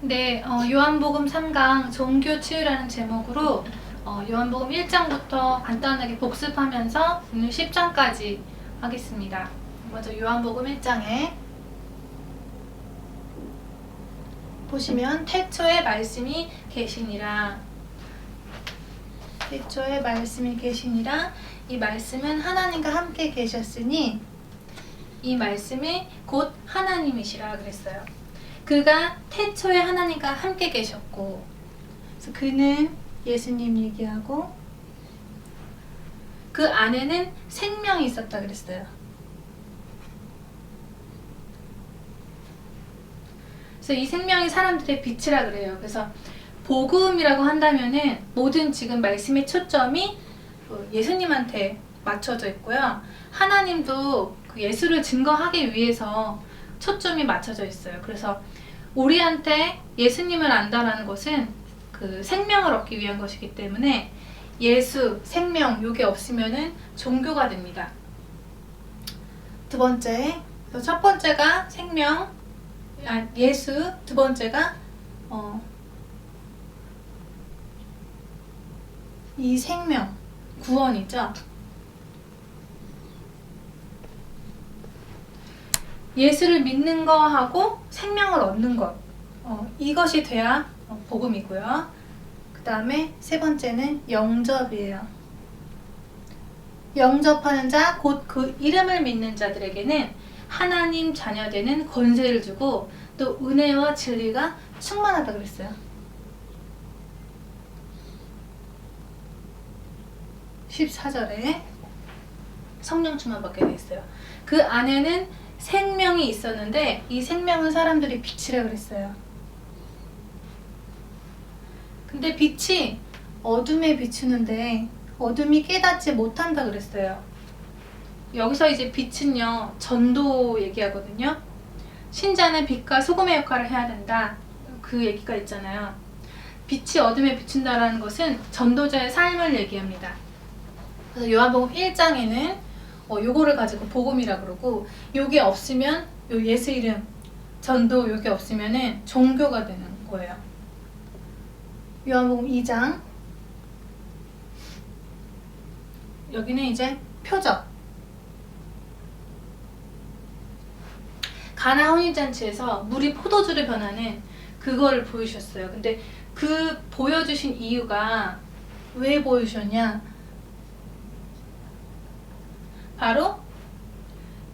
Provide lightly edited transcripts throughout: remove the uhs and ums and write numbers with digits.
네, 요한복음 3강 종교 치유라는 제목으로 요한복음 1장부터 간단하게 복습하면서 오늘 10장까지 하겠습니다. 먼저 요한복음 1장에 보시면 태초에 말씀이 계시니라. 태초에 말씀이 계시니라. 이 말씀은 하나님과 함께 계셨으니 이 말씀이 곧 하나님이시라 그랬어요. 그가 태초에 하나님과 함께 계셨고, 그래서 그는 예수님 얘기하고 그 안에는 생명이 있었다 그랬어요. 그래서 이 생명이 사람들의 빛이라 그래요. 그래서 복음이라고 한다면은 모든 지금 말씀의 초점이 예수님한테 맞춰져 있고요. 하나님도 그 예수를 증거하기 위해서 초점이 맞춰져 있어요. 그래서 우리한테 예수님을 안다라는 것은 그 생명을 얻기 위한 것이기 때문에 예수, 생명 요게 없으면은 종교가 됩니다. 두 번째, 첫 번째가 생명, 예수, 두 번째가 이 생명, 구원이죠. 예수를 믿는 거하고 생명을 얻는 것, 이것이 돼야 복음이고요. 그 다음에 세 번째는 영접이에요. 영접하는 자, 곧 그 이름을 믿는 자들에게는 하나님 자녀되는 권세를 주고 또 은혜와 진리가 충만하다 그랬어요. 14절에 성령 충만 받게 돼 있어요. 그 안에는 생명이 있었는데 이 생명은 사람들이 빛이라 그랬어요. 근데 빛이 어둠에 비추는데 어둠이 깨닫지 못한다 그랬어요. 여기서 이제 빛은요, 전도 얘기하거든요. 신자는 빛과 소금의 역할을 해야 된다. 그 얘기가 있잖아요. 빛이 어둠에 비춘다라는 것은 전도자의 삶을 얘기합니다. 그래서 요한복음 1장에는 요거를 가지고 복음이라 그러고, 요게 없으면 요 예수 이름 전도 요게 없으면은 종교가 되는 거예요. 요한복음 2장 여기는 이제 표적. 가나 혼인잔치에서 물이 포도주로 변하는 그거를 보여주셨어요. 근데 그 보여주신 이유가 왜 보여주셨냐? 바로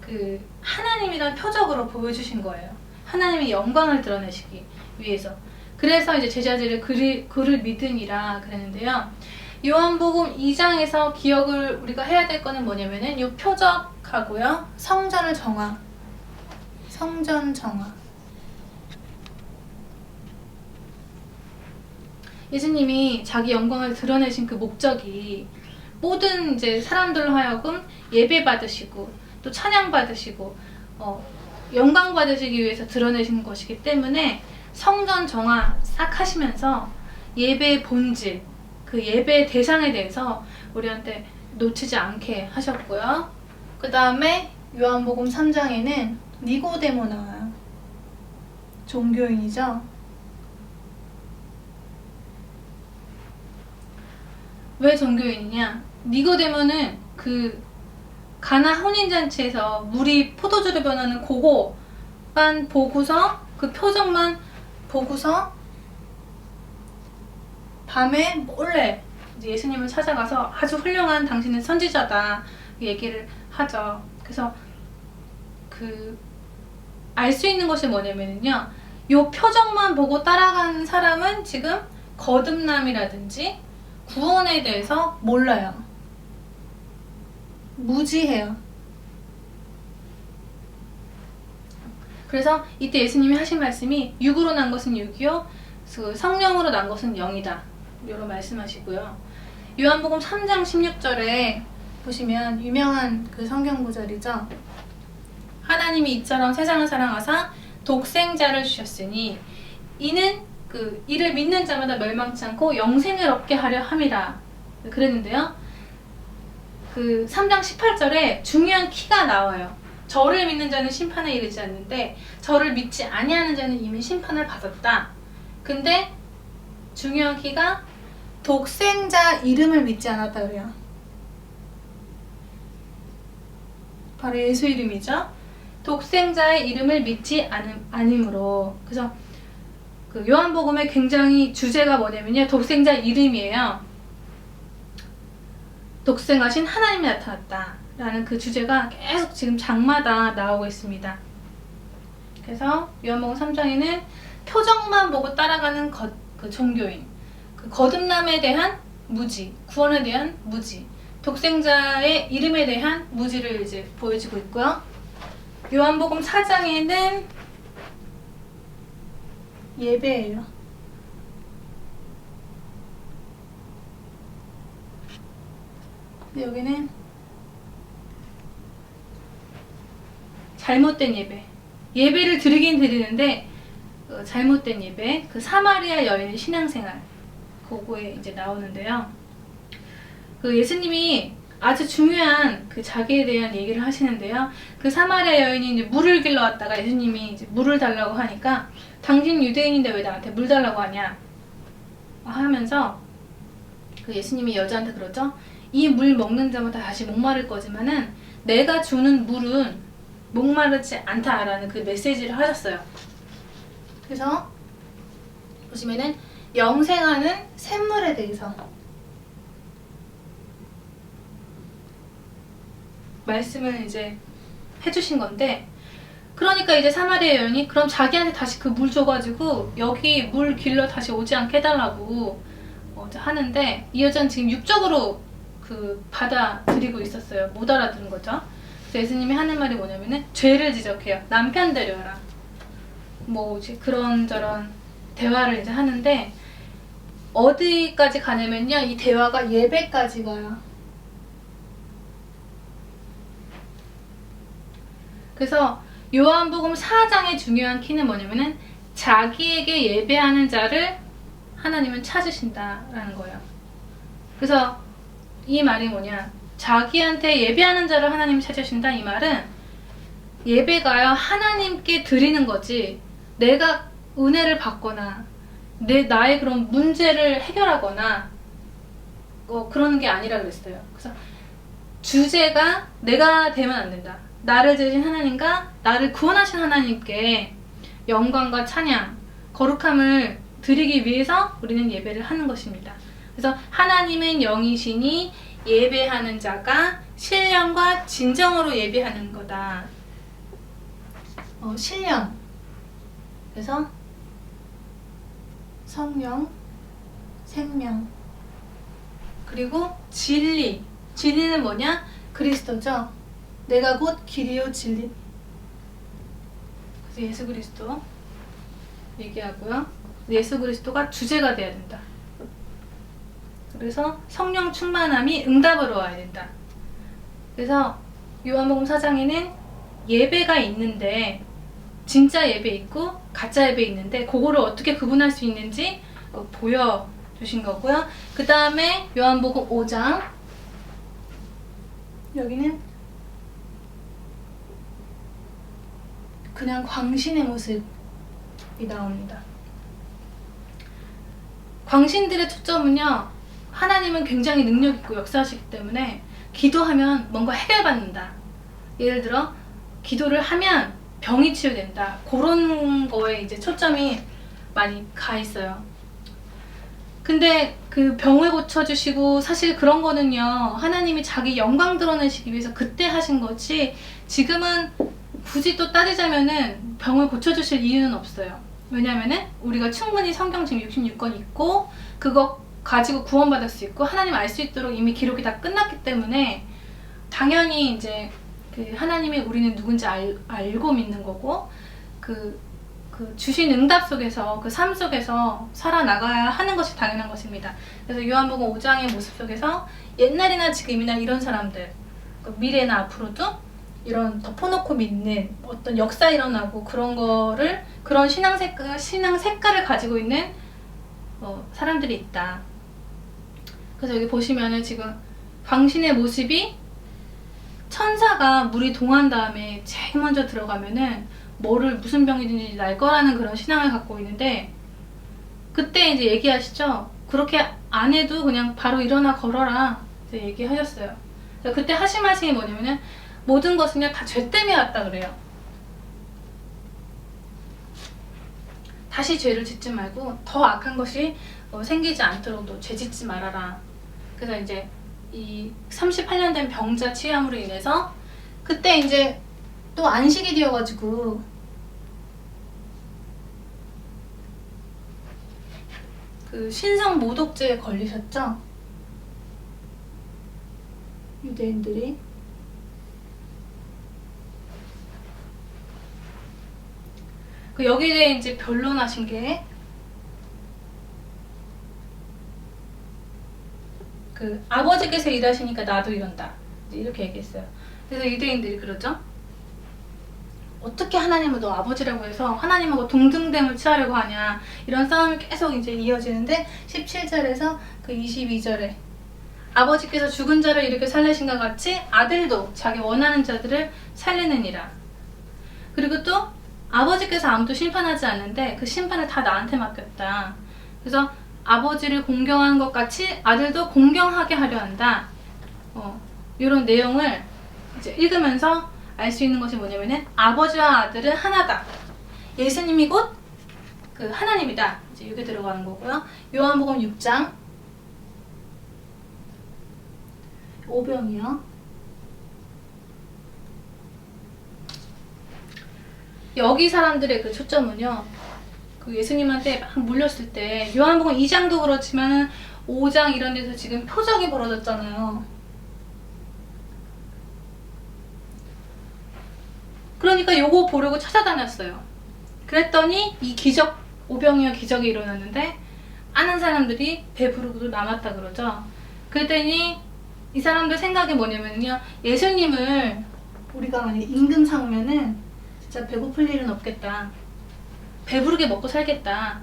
그 하나님이란 표적으로 보여주신 거예요. 하나님의 영광을 드러내시기 위해서. 그래서 이제 제자들이 그를 믿으니라 그랬는데요. 요한복음 2장에서 기억을 우리가 해야 될 거는 뭐냐면은 이 표적하고요. 성전을 정화. 성전 정화. 예수님이 자기 영광을 드러내신 그 목적이 모든 이제 사람들로 하여금 예배 받으시고 또 찬양 받으시고 영광 받으시기 위해서 드러내신 것이기 때문에 성전 정화 싹 하시면서 예배의 본질, 그 예배의 대상에 대해서 우리한테 놓치지 않게 하셨고요. 그 다음에 요한복음 3장에는 니고데모 나와요. 종교인이죠. 왜 종교인이냐? 니고데모는 그 가나 혼인잔치에서 물이 포도주로 변하는 그거만 보고서, 그 표정만 보고서 밤에 몰래 예수님을 찾아가서 아주 훌륭한 당신은 선지자다 얘기를 하죠. 그래서 알 수 있는 것이 뭐냐면요, 요 표정만 보고 따라간 사람은 지금 거듭남이라든지 구원에 대해서 몰라요. 무지해요. 그래서 이때 예수님이 하신 말씀이 육으로 난 것은 육이요, 성령으로 난 것은 영이다. 이런 말씀하시고요. 요한복음 3장 16절에 보시면 유명한 그 성경 구절이죠. 하나님이 이처럼 세상을 사랑하사 독생자를 주셨으니 이는 이를 믿는 자마다 멸망치 않고 영생을 얻게 하려 함이라 그랬는데요. 그 3장 18절에 중요한 키가 나와요. 저를 믿는 자는 심판에 이르지 않는데 저를 믿지 아니하는 자는 이미 심판을 받았다. 근데 중요한 키가 독생자 이름을 믿지 않았다 그래요. 바로 예수 이름이죠. 독생자의 이름을 믿지 않음으로. 그래서 그 요한복음의 굉장히 주제가 뭐냐면요, 독생자 이름이에요. 독생하신 하나님이 나타났다 라는 그 주제가 계속 지금 장마다 나오고 있습니다. 그래서 요한복음 3장에는 표정만 보고 따라가는 그 종교인, 그 거듭남에 대한 무지, 구원에 대한 무지, 독생자의 이름에 대한 무지를 이제 보여주고 있고요. 요한복음 4장에는 예배예요. 근데 여기는 잘못된 예배. 예배를 드리긴 드리는데 잘못된 예배. 그 사마리아 여인의 신앙생활. 그거에 이제 나오는데요. 그 예수님이 아주 중요한 그 자기에 대한 얘기를 하시는데요. 그 사마리아 여인이 이제 물을 길러 왔다가 예수님이 이제 물을 달라고 하니까 당신 유대인인데 왜 나한테 물 달라고 하냐 하면서 그 예수님이 여자한테 그러죠. 이 물 먹는 자마다 다시 목마를 거지만은 내가 주는 물은 목마르지 않다라는 그 메시지를 하셨어요. 그래서 보시면은 영생하는 샘물에 대해서 말씀을 이제 해주신 건데, 그러니까 이제 사마리아 여인이 그럼 자기한테 다시 그 물 줘가지고 여기 물 길러 다시 오지 않게 해달라고 하는데, 이 여자는 지금 육적으로 그 받아들이고 있었어요. 못 알아듣는 거죠. 그래서 예수님이 하는 말이 뭐냐면은 죄를 지적해요. 남편 데려와라. 뭐 이제 그런저런 대화를 이제 하는데, 어디까지 가냐면요, 이 대화가 예배까지 가요. 그래서 요한복음 4장의 중요한 키는 뭐냐면은 자기에게 예배하는 자를 하나님은 찾으신다라는 거예요. 그래서 이 말이 뭐냐, 자기한테 예배하는 자를 하나님이 찾으신다. 이 말은 예배가요, 하나님께 드리는 거지 내가 은혜를 받거나 나의 그런 문제를 해결하거나 그러는 게 아니라 그랬어요. 그래서 주제가 내가 되면 안 된다. 나를 지으신 하나님과 나를 구원하신 하나님께 영광과 찬양, 거룩함을 드리기 위해서 우리는 예배를 하는 것입니다. 그래서 하나님은 영이시니 예배하는 자가 신령과 진정으로 예배하는 거다. 신령. 그래서 성령, 생명, 그리고 진리. 진리는 뭐냐? 그리스도죠. 내가 곧 길이요 진리. 그래서 예수 그리스도 얘기하고요. 예수 그리스도가 주제가 돼야 된다. 그래서 성령 충만함이 응답으로 와야 된다. 그래서 요한복음 4장에는 예배가 있는데, 진짜 예배 있고 가짜 예배 있는데, 그거를 어떻게 구분할 수 있는지 보여주신 거고요. 그 다음에 요한복음 5장, 여기는 그냥 광신의 모습이 나옵니다. 광신들의 초점은요, 하나님은 굉장히 능력 있고 역사하시기 때문에 기도하면 뭔가 해결받는다. 예를 들어 기도를 하면 병이 치유된다. 그런 거에 이제 초점이 많이 가 있어요. 근데 그 병을 고쳐주시고, 사실 그런 거는요, 하나님이 자기 영광 드러내시기 위해서 그때 하신 거지, 지금은 굳이 또 따지자면은 병을 고쳐주실 이유는 없어요. 왜냐면은 우리가 충분히 성경 지금 66권 있고 그거 가지고 구원받을 수 있고 하나님 알 수 있도록 이미 기록이 다 끝났기 때문에 당연히 이제 그 하나님이 우리는 누군지 알고 믿는 거고, 그 주신 응답 속에서, 그 삶 속에서 살아나가야 하는 것이 당연한 것입니다. 그래서 요한복음 5장의 모습 속에서 옛날이나 지금이나 이런 사람들, 미래나 앞으로도 이런 덮어놓고 믿는 어떤 역사 일어나고 그런 거를, 그런 신앙 색깔을 가지고 있는 사람들이 있다. 그래서 여기 보시면은 지금 광신의 모습이, 천사가 물이 동한 다음에 제일 먼저 들어가면은 무슨 병이든지 날 거라는 그런 신앙을 갖고 있는데, 그때 이제 얘기하시죠. 그렇게 안 해도 그냥 바로 일어나 걸어라 이제 얘기하셨어요. 그때 하신 말씀이 뭐냐면은 모든 것은 그냥 다 죄 때문에 왔다 그래요. 다시 죄를 짓지 말고 더 악한 것이 생기지 않도록 너 죄 짓지 말아라. 그래서 이제 이 38년 된 병자 치유함으로 인해서 그때 이제 또 안식이 되어가지고 그 신성 모독죄에 걸리셨죠? 유대인들이. 그 여기에 대해 이제 변론하신 게 그 아버지께서 일하시니까 나도 이런다 이렇게 얘기했어요. 그래서 유대인들이 그러죠. 어떻게 하나님을 너 아버지라고 해서 하나님하고 동등됨을 취하려고 하냐 이런 싸움이 계속 이제 이어지는데 17절에서 그 22절에 아버지께서 죽은 자를 이렇게 살리신 것 같이 아들도 자기 원하는 자들을 살리느니라. 그리고 또 아버지께서 아무도 심판하지 않는데 그 심판을 다 나한테 맡겼다. 그래서 아버지를 공경하는 것 같이 아들도 공경하게 하려 한다. 이런 내용을 이제 읽으면서 알 수 있는 것이 뭐냐면은 아버지와 아들은 하나다. 예수님이 곧 그 하나님이다. 이제 이게 들어가는 거고요. 요한복음 6장 5병이요. 여기 사람들의 그 초점은요. 그 예수님한테 막 물렸을 때 요한복음 2장도 그렇지만 5장 이런 데서 지금 표적이 벌어졌잖아요. 그러니까 요거 보려고 찾아다녔어요. 그랬더니 이 기적, 오병이어 기적이 일어났는데 아는 사람들이 배부르고도 남았다 그러죠. 그랬더니 이 사람들 생각이 뭐냐면요. 예수님을 우리가 만약에 임금 삼으면은 진짜 배고플 일은 없겠다. 배부르게 먹고 살겠다.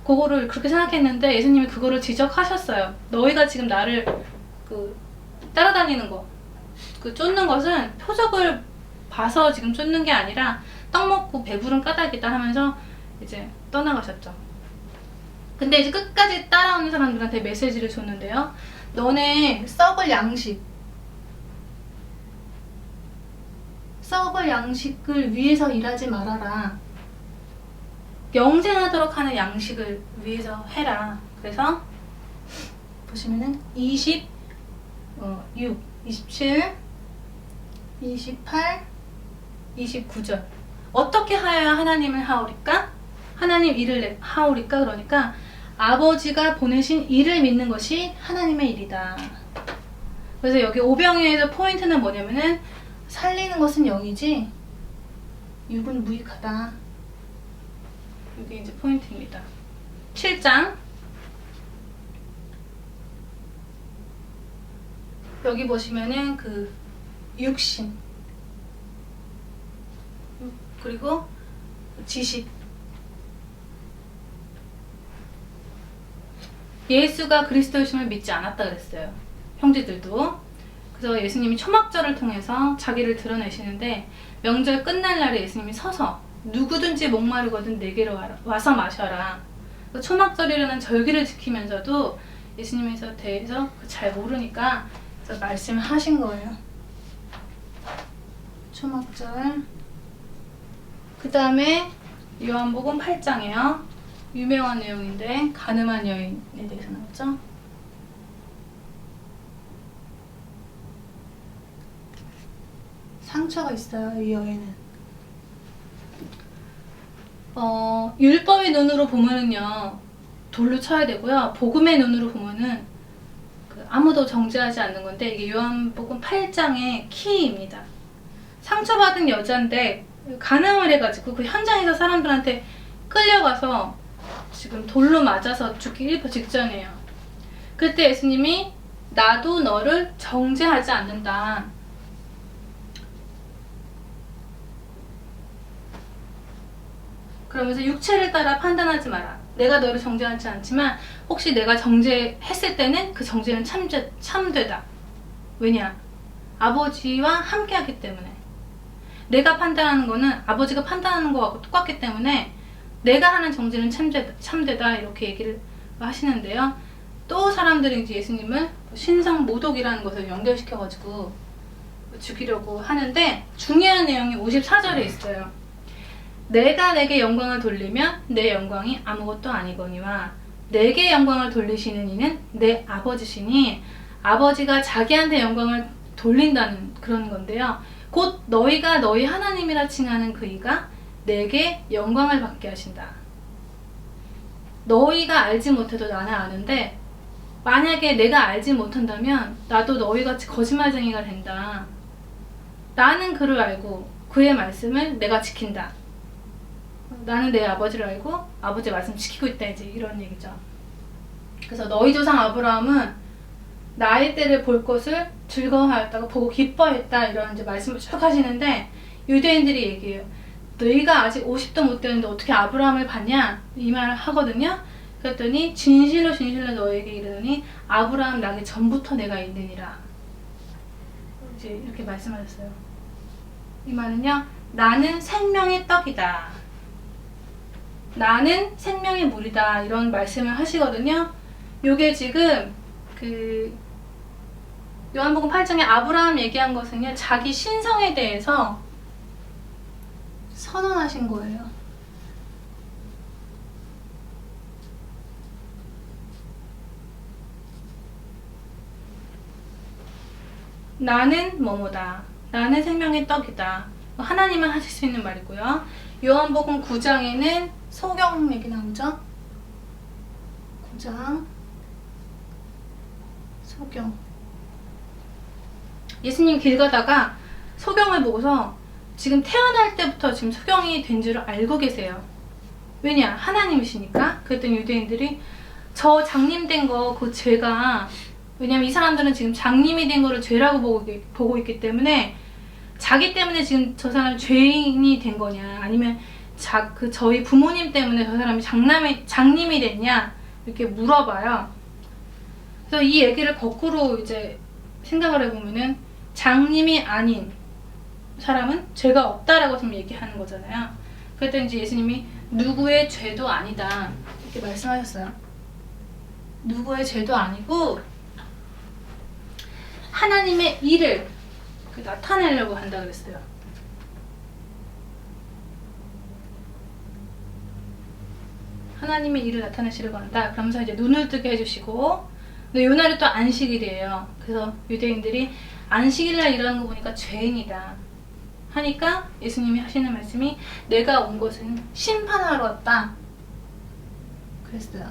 그거를 그렇게 생각했는데 예수님이 그거를 지적하셨어요. 너희가 지금 나를 따라다니는 거, 쫓는 것은 표적을 봐서 지금 쫓는 게 아니라 떡 먹고 배부른 까닭이다 하면서 이제 떠나가셨죠. 근데 이제 끝까지 따라오는 사람들한테 메시지를 줬는데요. 너네 썩을 양식을 위해서 일하지 말아라. 영생하도록 하는 양식을 위해서 해라. 그래서 보시면은 26, 27, 28, 29절 어떻게 하여야 하나님을 하오리까? 하나님 일을 하오리까? 그러니까 아버지가 보내신 일을 믿는 것이 하나님의 일이다. 그래서 여기 오병이어에서 포인트는 뭐냐면은 살리는 것은 영이지 육은 무익하다. 이게 이제 포인트입니다. 7장 여기 보시면은 그 육신 그리고 지식 예수가 그리스도이심을 믿지 않았다 그랬어요. 형제들도. 그래서 예수님이 초막절을 통해서 자기를 드러내시는데 명절 끝날 날에 예수님이 서서 누구든지 목마르거든 내게로 와서 마셔라. 초막절이라는 절기를 지키면서도 예수님에 대해서 잘 모르니까 말씀을 하신 거예요. 초막절. 그 다음에 요한복음 8장이에요. 유명한 내용인데 가늠한 여인에 대해서 나왔죠. 상처가 있어요. 이 여인은. 율법의 눈으로 보면은요 돌로 쳐야 되고요. 복음의 눈으로 보면은 아무도 정죄하지 않는 건데 이게 요한복음 8장의 키입니다. 상처받은 여자인데 간음을 해가지고 그 현장에서 사람들한테 끌려가서 지금 돌로 맞아서 죽기 일보 직전이에요. 그때 예수님이 나도 너를 정죄하지 않는다. 그러면서 육체를 따라 판단하지 마라. 내가 너를 정죄하지 않지만 혹시 내가 정죄했을 때는 그 정죄는 참되다. 왜냐? 아버지와 함께하기 때문에. 내가 판단하는 거는 아버지가 판단하는 거하고 똑같기 때문에 내가 하는 정죄는 참되다 이렇게 얘기를 하시는데요. 또 사람들이 이제 예수님을 신성 모독이라는 것을 연결시켜가지고 죽이려고 하는데, 중요한 내용이 54절에 있어요. 내가 내게 영광을 돌리면 내 영광이 아무것도 아니거니와 내게 영광을 돌리시는 이는 내 아버지시니, 아버지가 자기한테 영광을 돌린다는 그런 건데요. 곧 너희가 너희 하나님이라 칭하는 그이가 내게 영광을 받게 하신다. 너희가 알지 못해도 나는 아는데, 만약에 내가 알지 못한다면 나도 너희같이 거짓말쟁이가 된다. 나는 그를 알고 그의 말씀을 내가 지킨다. 나는 내 아버지를 알고 아버지의 말씀을 지키고 있다, 이제 이런 얘기죠. 그래서 너희 조상 아브라함은 나의 때를 볼 것을 즐거워하였다고, 보고 기뻐했다, 이런 이제 말씀을 쭉 하시는데, 유대인들이 얘기해요. 너희가 아직 50도 못 되는데 어떻게 아브라함을 봤냐? 이 말을 하거든요. 그랬더니 진실로 진실로 너에게 이르노니 아브라함 나기 전부터 내가 있느니라, 이제 이렇게 말씀하셨어요. 이 말은요, 나는 생명의 떡이다, 나는 생명의 물이다, 이런 말씀을 하시거든요. 요게 지금 그 요한복음 8장에 아브라함 얘기한 것은요, 자기 신성에 대해서 선언하신 거예요. 나는 뭐뭐다, 나는 생명의 떡이다, 하나님은 하실 수 있는 말이고요. 요한복음 9장에는 소경 얘기 나오죠. 9장 소경, 예수님 길 가다가 소경을 보고서 지금 태어날 때부터 지금 소경이 된 줄을 알고 계세요. 왜냐? 하나님이시니까. 그랬더니 유대인들이 저 장님된 거 그 죄가, 왜냐면 이 사람들은 지금 장님이 된 거를 죄라고 보고 있기 때문에, 자기 때문에 지금 저 사람이 죄인이 된 거냐, 아니면 저희 부모님 때문에 저 사람이 장님이 됐냐, 이렇게 물어봐요. 그래서 이 얘기를 거꾸로 이제 생각을 해보면은, 장님이 아닌 사람은 죄가 없다라고 지금 얘기하는 거잖아요. 그랬더니 이제 예수님이 누구의 죄도 아니다, 이렇게 말씀하셨어요. 누구의 죄도 아니고 하나님의 일을 나타내려고 한다 그랬어요. 하나님의 일을 나타내시려고 한다. 그러면서 이제 눈을 뜨게 해주시고, 근데 요날이 또 안식일이에요. 그래서 유대인들이 안식일날 일하는 거 보니까 죄인이다 하니까 예수님이 하시는 말씀이 내가 온 것은 심판하러 왔다 그랬어요.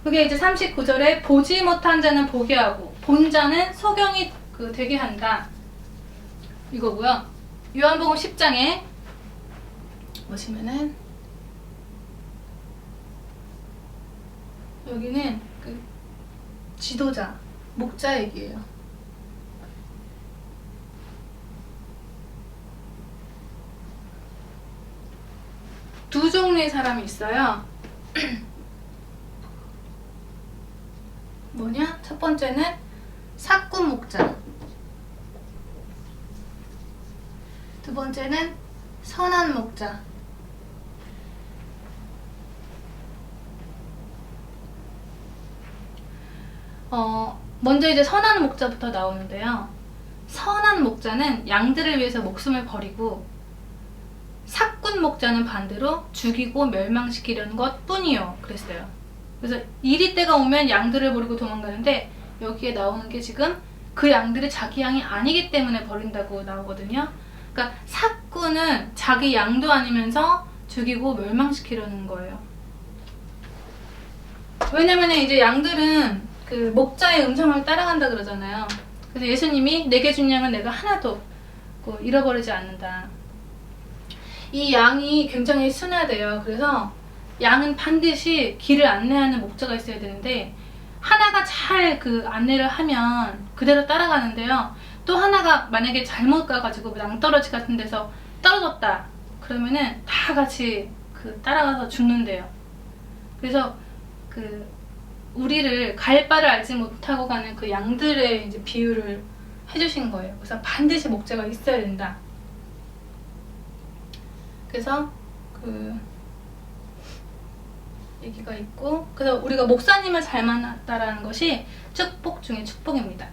그게 이제 39절에 보지 못한 자는 보게 하고 본 자는 소경이 되게 한다, 이거고요. 요한복음 10장에 보시면은 여기는 그 지도자, 목자 얘기예요. 두 종류의 사람이 있어요. 뭐냐? 첫 번째는 사꾼 목자, 두 번째는 선한 목자. 먼저 이제 선한 목자부터 나오는데요. 선한 목자는 양들을 위해서 목숨을 버리고, 사꾼 목자는 반대로 죽이고 멸망시키려는 것 뿐이요 그랬어요. 그래서 이리 때가 오면 양들을 버리고 도망가는데, 여기에 나오는 게 지금 그 양들이 자기 양이 아니기 때문에 버린다고 나오거든요. 그러니까 사꾼은 자기 양도 아니면서 죽이고 멸망시키려는 거예요. 왜냐면 이제 양들은 그 목자의 음성을 따라간다 그러잖아요. 그래서 예수님이 내게 준 양은 내가 하나도 잃어버리지 않는다. 이 양이 굉장히 순화돼요. 그래서 양은 반드시 길을 안내하는 목자가 있어야 되는데, 하나가 잘 그 안내를 하면 그대로 따라가는데요. 또 하나가 만약에 잘못 가가지고 낭떠러지 같은 데서 떨어졌다 그러면은 다 같이 따라가서 죽는데요. 그래서 우리를 갈 바를 알지 못하고 가는 그 양들의 이제 비유를 해주신 거예요. 그래서 반드시 목자가 있어야 된다. 그래서 그 얘기가 있고, 그래서 우리가 목사님을 잘 만났다라는 것이 축복 중에 축복입니다.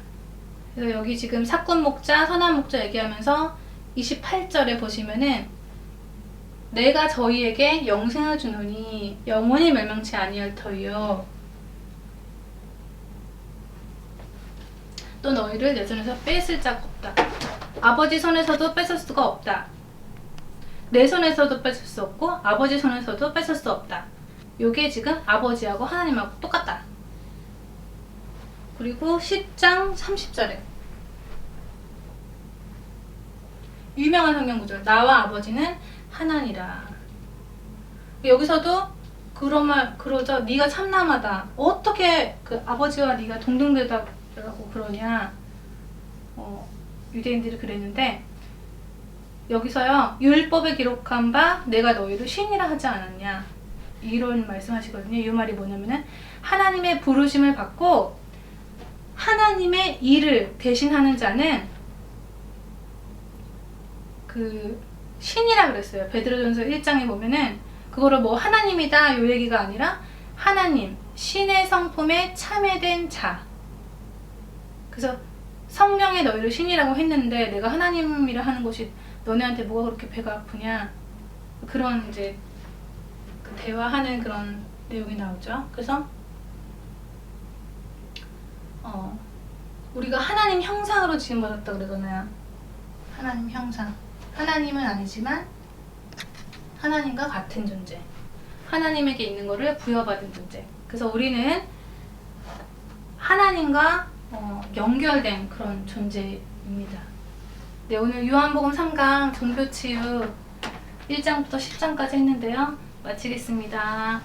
그래서 여기 지금 사꾼 목자, 선한 목자 얘기하면서 28절에 보시면은 내가 저희에게 영생을 주노니 영원히 멸망치 아니할 터이요 또 너희를 내 손에서 뺏을 자가 없다. 아버지 손에서도 뺏을 수가 없다. 내 손에서도 뺏을 수 없고 아버지 손에서도 뺏을 수 없다. 요게 지금 아버지하고 하나님하고 똑같다. 그리고 10장 30절에 유명한 성경 구절, 나와 아버지는 하나니라. 여기서도 그런 말 그러죠. 네가 참남하다. 어떻게 그 아버지와 네가 동등되다라고 그러냐. 유대인들이 그랬는데 여기서요, 율법에 기록한 바 내가 너희를 신이라 하지 않았냐, 이런 말씀하시거든요. 이 말이 뭐냐면은 하나님의 부르심을 받고 하나님의 일을 대신하는 자는 그 신이라 그랬어요. 베드로전서 1장에 보면은 그거를 뭐 하나님이다 요 얘기가 아니라 하나님, 신의 성품에 참여된 자. 그래서 성령의 너희를 신이라고 했는데 내가 하나님이라 하는 것이 너네한테 뭐가 그렇게 배가 아프냐, 그런 이제 그 대화하는 그런 내용이 나오죠. 그래서 우리가 하나님 형상으로 지음받았다 그러잖아요. 하나님 형상. 하나님은 아니지만 하나님과 같은 존재. 하나님에게 있는 것을 부여받은 존재. 그래서 우리는 하나님과 연결된 그런 존재입니다. 네, 오늘 요한복음 3강 종교치유 1장부터 10장까지 했는데요. 마치겠습니다.